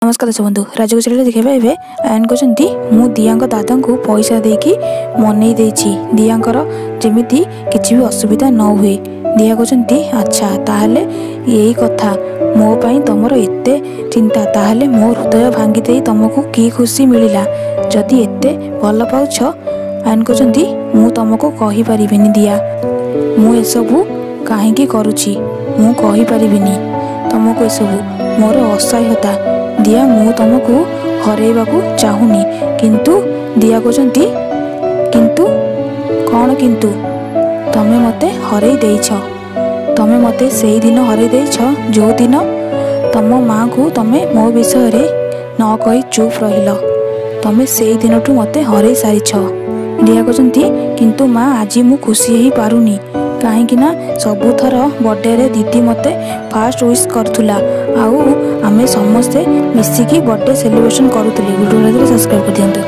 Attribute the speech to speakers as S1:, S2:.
S1: नमस्कार दर्शक बंधु राजको चैनल देखा ए आयन कहते मु दिया दादा को पैसा देकी मनई दियांकर जमीती किसी भी असुविधा न हुए। दिया कहते अच्छा ताहले यही कथा मोपाई तुमर एत चिंता ताहले मो हृदय भांगी दे तुमको की खुशी मिलला जदि एत भल पाउछ। आयन कहते मु तुमको कही परिबिनी दिया मु एसबू कहीं करुच्ची मु कही परिबिनी तुमको एसबू मोर असहायता दिया मु तुमको हरैवाकू चाहूनी किंतु दिया कहते किंतु कौन किंतु तमे मते हरई देइछ तमे मते सेही दिन हरई देइछ जो दिन तम माँ को तमे मो विषय रे न कही चुप रहिल तमे सेही दिन ठू मते हरई सारिछ। दिया कहते किंतु माँ आज मु खुशी ही पारुनी कहीं सबुथर बर्थडे रे दीदी मते फास्ट विश करूला आउ आमे समस्ते मिसिकी बर्थडे सेलिब्रेशन करूली। वीडियो सब्सक्राइब कर दियंतु।